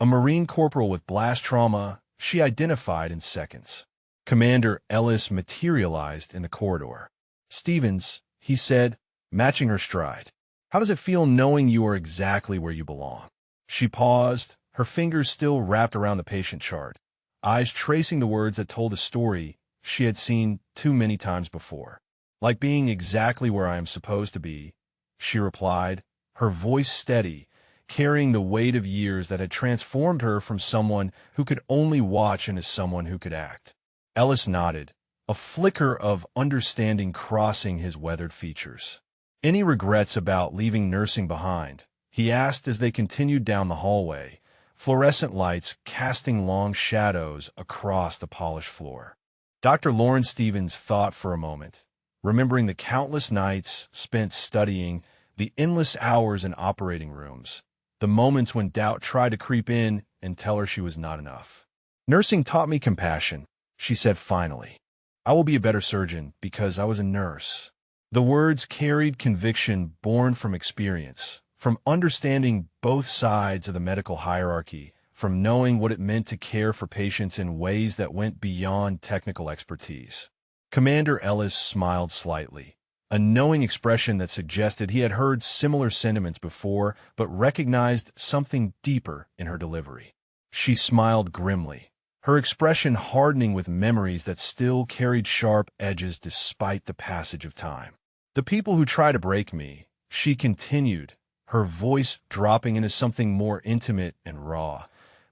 A Marine corporal with blast trauma she identified in seconds. Commander Ellis materialized in the corridor. "Stevens," he said, matching her stride. "How does it feel knowing you are exactly where you belong?" She paused, her fingers still wrapped around the patient chart, eyes tracing the words that told a story she had seen too many times before. "Like being exactly where I am supposed to be," she replied, her voice steady, carrying the weight of years that had transformed her from someone who could only watch into someone who could act. Ellis nodded, a flicker of understanding crossing his weathered features. "Any regrets about leaving nursing behind?" he asked as they continued down the hallway, fluorescent lights casting long shadows across the polished floor. Dr. Lawrence Stevens thought for a moment, remembering the countless nights spent studying, the endless hours in operating rooms, the moments when doubt tried to creep in and tell her she was not enough. "Nursing taught me compassion," she said finally. "I will be a better surgeon because I was a nurse." The words carried conviction born from experience, from understanding both sides of the medical hierarchy, from knowing what it meant to care for patients in ways that went beyond technical expertise. Commander Ellis smiled slightly, a knowing expression that suggested he had heard similar sentiments before but recognized something deeper in her delivery. She smiled grimly, her expression hardening with memories that still carried sharp edges despite the passage of time. "The people who try to break me," she continued, her voice dropping into something more intimate and raw,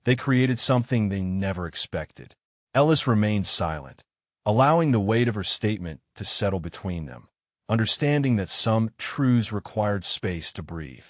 "they created something they never expected." Ellis remained silent, allowing the weight of her statement to settle between them, understanding that some truths required space to breathe.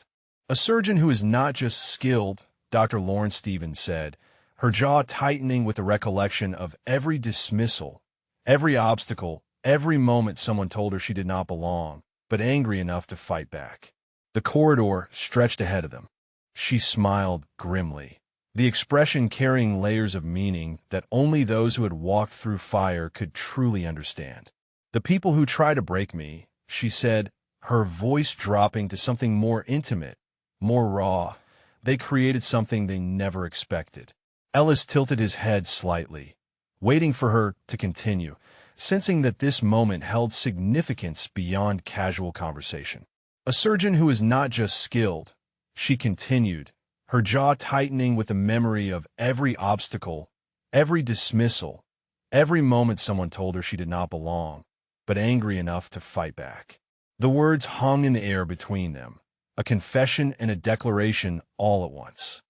"A surgeon who is not just skilled," Dr. Lawrence Stevens said, her jaw tightening with the recollection of every dismissal, every obstacle, every moment someone told her she did not belong, but angry enough to fight back. The corridor stretched ahead of them. She smiled grimly, the expression carrying layers of meaning that only those who had walked through fire could truly understand. "The people who try to break me," she said, her voice dropping to something more intimate, more raw, "they created something they never expected." Ellis tilted his head slightly, waiting for her to continue, sensing that this moment held significance beyond casual conversation. "A surgeon who is not just skilled," she continued, her jaw tightening with the memory of every obstacle, every dismissal, every moment someone told her she did not belong, but angry enough to fight back. The words hung in the air between them, a confession and a declaration all at once.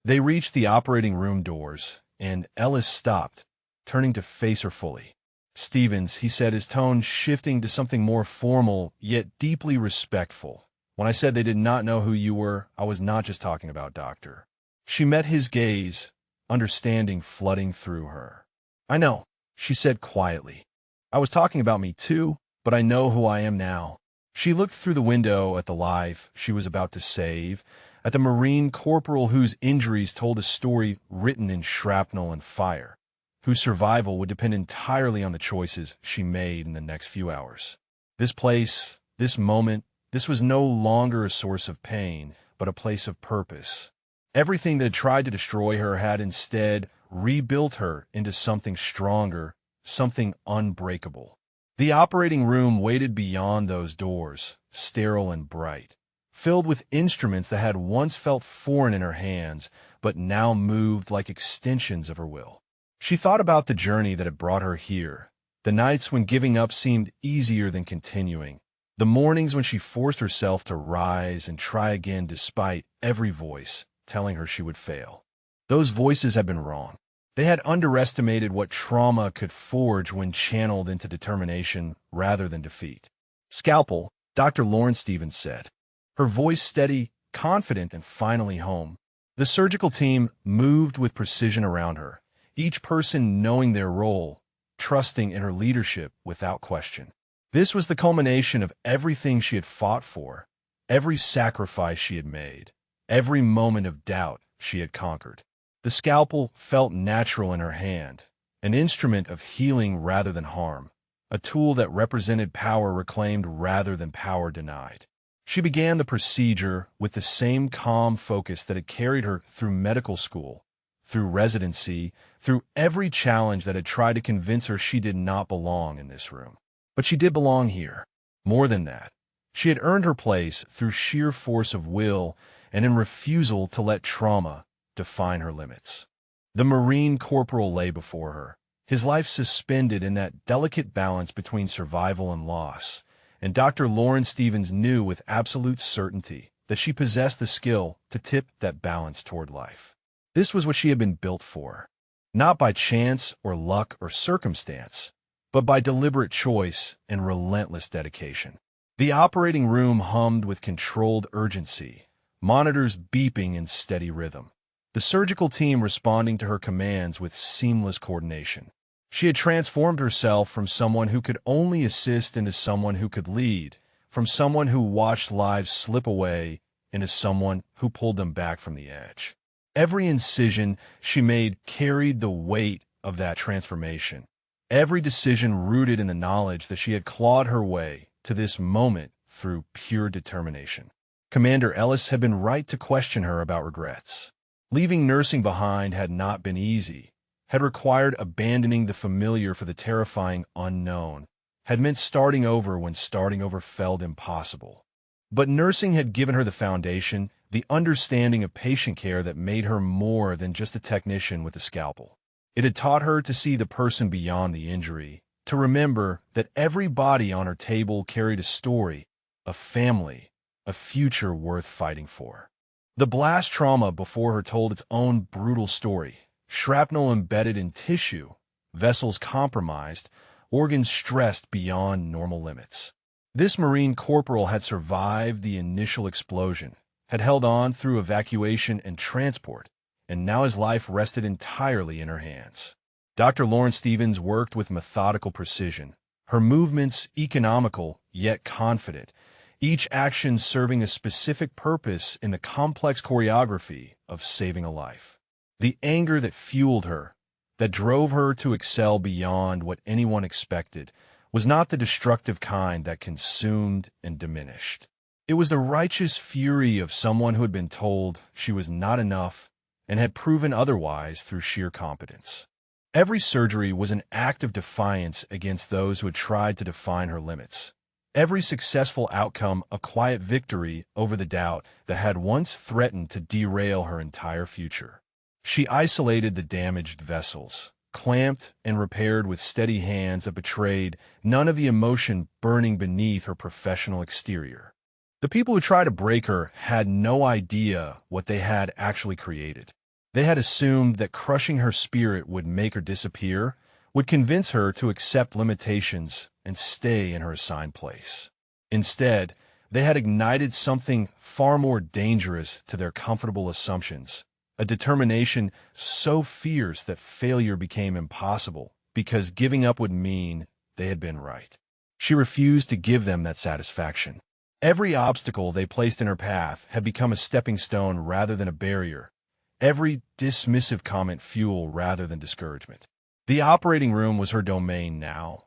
They reached the operating room doors, and Ellis stopped, turning to face her fully. "Stevens," he said, his tone shifting to something more formal, yet deeply respectful. "When I said they did not know who you were, I was not just talking about doctor." She met his gaze, understanding flooding through her. "I know," she said quietly. "I was talking about me too, but I know who I am now." She looked through the window at the life she was about to save, at the Marine corporal whose injuries told a story written in shrapnel and fire, whose survival would depend entirely on the choices she made in the next few hours. This place, this moment, this was no longer a source of pain, but a place of purpose. Everything that had tried to destroy her had instead rebuilt her into something stronger, something unbreakable. The operating room waited beyond those doors, sterile and bright, filled with instruments that had once felt foreign in her hands, but now moved like extensions of her will. She thought about the journey that had brought her here, the nights when giving up seemed easier than continuing, the mornings when she forced herself to rise and try again despite every voice telling her she would fail. Those voices had been wrong. They had underestimated what trauma could forge when channeled into determination rather than defeat. "Scalpel," Dr. Lawrence Stevens said, her voice steady, confident, and finally home. The surgical team moved with precision around her, each person knowing their role, trusting in her leadership without question. This was the culmination of everything she had fought for, every sacrifice she had made, every moment of doubt she had conquered. The scalpel felt natural in her hand, an instrument of healing rather than harm, a tool that represented power reclaimed rather than power denied. She began the procedure with the same calm focus that had carried her through medical school, through residency, through every challenge that had tried to convince her she did not belong in this room. But she did belong here. More than that, she had earned her place through sheer force of will and in refusal to let trauma define her limits. The Marine corporal lay before her, his life suspended in that delicate balance between survival and loss, and Dr. Lauren Stevens knew with absolute certainty that she possessed the skill to tip that balance toward life. This was what she had been built for, not by chance or luck or circumstance, but by deliberate choice and relentless dedication. The operating room hummed with controlled urgency, monitors beeping in steady rhythm, the surgical team responding to her commands with seamless coordination. She had transformed herself from someone who could only assist into someone who could lead, from someone who watched lives slip away into someone who pulled them back from the edge. Every incision she made carried the weight of that transformation. Every decision rooted in the knowledge that she had clawed her way to this moment through pure determination. Commander Ellis had been right to question her about regrets. Leaving nursing behind had not been easy, had required abandoning the familiar for the terrifying unknown, had meant starting over when starting over felt impossible. But nursing had given her the foundation, the understanding of patient care that made her more than just a technician with a scalpel. It had taught her to see the person beyond the injury, to remember that every body on her table carried a story, a family, a future worth fighting for. The blast trauma before her told its own brutal story. Shrapnel embedded in tissue, vessels compromised, organs stressed beyond normal limits. This Marine corporal had survived the initial explosion, had held on through evacuation and transport, and now his life rested entirely in her hands. Dr. Lauren Stevens worked with methodical precision, her movements economical yet confident, each action serving a specific purpose in the complex choreography of saving a life. The anger that fueled her, that drove her to excel beyond what anyone expected, was not the destructive kind that consumed and diminished. It was the righteous fury of someone who had been told she was not enough and had proven otherwise through sheer competence. Every surgery was an act of defiance against those who had tried to define her limits. Every successful outcome a quiet victory over the doubt that had once threatened to derail her entire future. She isolated the damaged vessels, clamped and repaired with steady hands that betrayed none of the emotion burning beneath her professional exterior. The people who tried to break her had no idea what they had actually created. They had assumed that crushing her spirit would make her disappear, would convince her to accept limitations and stay in her assigned place. Instead, they had ignited something far more dangerous to their comfortable assumptions, a determination so fierce that failure became impossible because giving up would mean they had been right. She refused to give them that satisfaction. Every obstacle they placed in her path had become a stepping stone rather than a barrier, every dismissive comment fuel rather than discouragement. The operating room was her domain now,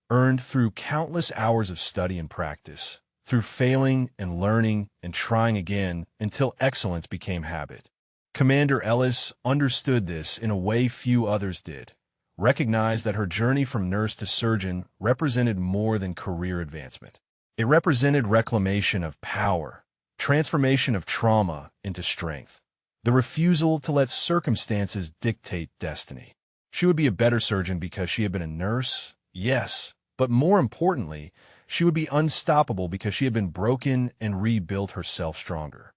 earned through countless hours of study and practice, through failing and learning and trying again until excellence became habit. Commander Ellis understood this in a way few others did, recognized that her journey from nurse to surgeon represented more than career advancement. It represented reclamation of power, transformation of trauma into strength, the refusal to let circumstances dictate destiny. She would be a better surgeon because she had been a nurse, yes, but more importantly, she would be unstoppable because she had been broken and rebuilt herself stronger.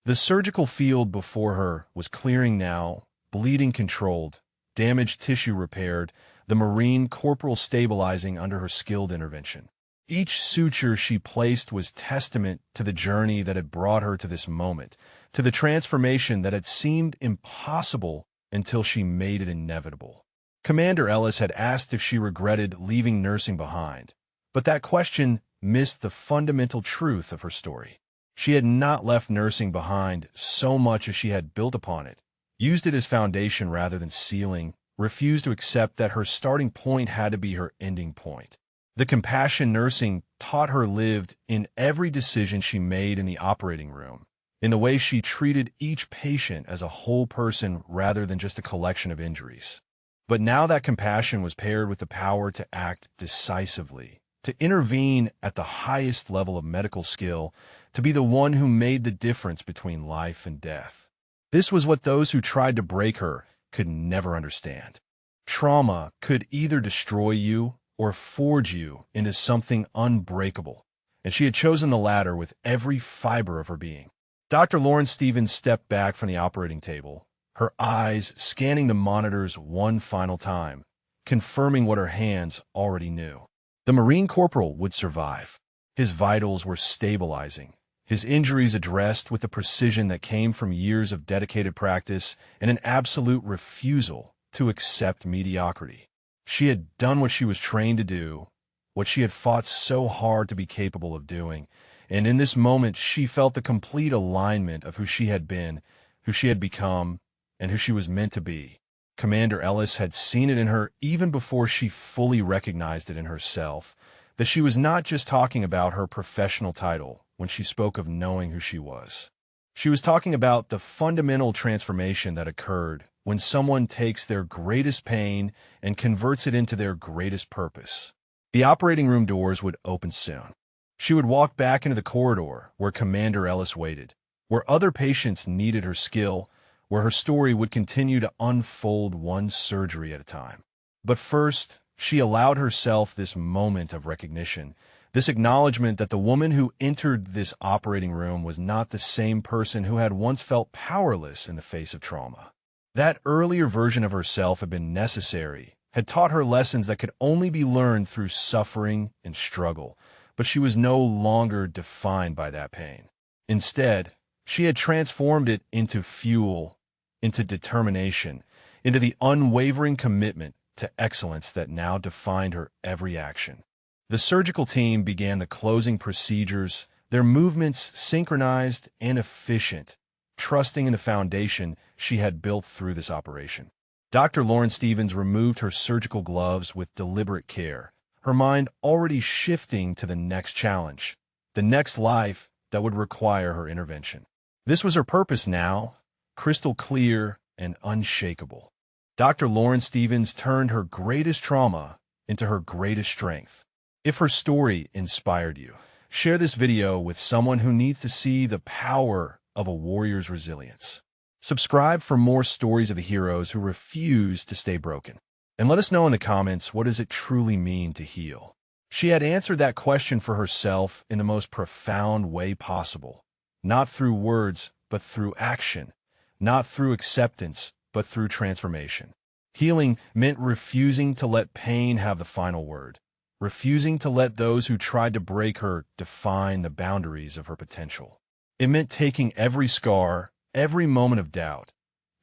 The surgical field before her was clearing now, bleeding controlled, damaged tissue repaired, the Marine corporal stabilizing under her skilled intervention. Each suture she placed was testament to the journey that had brought her to this moment, to the transformation that had seemed impossible until she made it inevitable. Commander Ellis had asked if she regretted leaving nursing behind, but that question missed the fundamental truth of her story. She had not left nursing behind so much as she had built upon it, used it as foundation rather than ceiling, refused to accept that her starting point had to be her ending point. The compassion nursing taught her lived in every decision she made in the operating room, in the way she treated each patient as a whole person rather than just a collection of injuries. But now that compassion was paired with the power to act decisively, to intervene at the highest level of medical skill, to be the one who made the difference between life and death. This was what those who tried to break her could never understand. Trauma could either destroy you or forge you into something unbreakable, and she had chosen the latter with every fiber of her being. Dr. Lauren Stevens stepped back from the operating table, her eyes scanning the monitors one final time, confirming what her hands already knew. The Marine corporal would survive. His vitals were stabilizing, his injuries addressed with the precision that came from years of dedicated practice and an absolute refusal to accept mediocrity. She had done what she was trained to do, what she had fought so hard to be capable of doing, and in this moment she felt the complete alignment of who she had been, who she had become, and who she was meant to be. Commander Ellis had seen it in her even before she fully recognized it in herself, that she was not just talking about her professional title when she spoke of knowing who she was. She was talking about the fundamental transformation that occurred when someone takes their greatest pain and converts it into their greatest purpose. The operating room doors would open soon. She would walk back into the corridor where Commander Ellis waited, where other patients needed her skill, where her story would continue to unfold one surgery at a time. But first, she allowed herself this moment of recognition, this acknowledgement that the woman who entered this operating room was not the same person who had once felt powerless in the face of trauma. That earlier version of herself had been necessary, had taught her lessons that could only be learned through suffering and struggle, but she was no longer defined by that pain. Instead, she had transformed it into fuel, into determination, into the unwavering commitment to excellence that now defined her every action. The surgical team began the closing procedures, their movements synchronized and efficient, trusting in the foundation she had built through this operation. Dr. Lauren Stevens removed her surgical gloves with deliberate care, her mind already shifting to the next challenge, the next life that would require her intervention. This was her purpose now, crystal clear and unshakable. Dr. Lauren Stevens turned her greatest trauma into her greatest strength. If her story inspired you, share this video with someone who needs to see the power of a warrior's resilience. Subscribe for more stories of the heroes who refuse to stay broken. And let us know in the comments, what does it truly mean to heal? She had answered that question for herself in the most profound way possible. Not through words, but through action. Not through acceptance, but through transformation. Healing meant refusing to let pain have the final word. Refusing to let those who tried to break her define the boundaries of her potential. It meant taking every scar, every moment of doubt,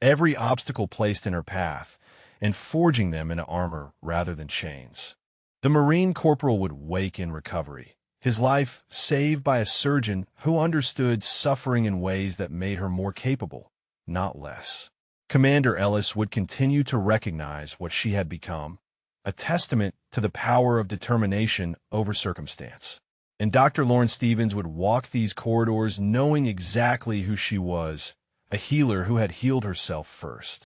every obstacle placed in her path, and forging them into armor rather than chains. The Marine corporal would wake in recovery, his life saved by a surgeon who understood suffering in ways that made her more capable, not less. Commander Ellis would continue to recognize what she had become, a testament to the power of determination over circumstance. And Dr. Lauren Stevens would walk these corridors knowing exactly who she was, a healer who had healed herself first.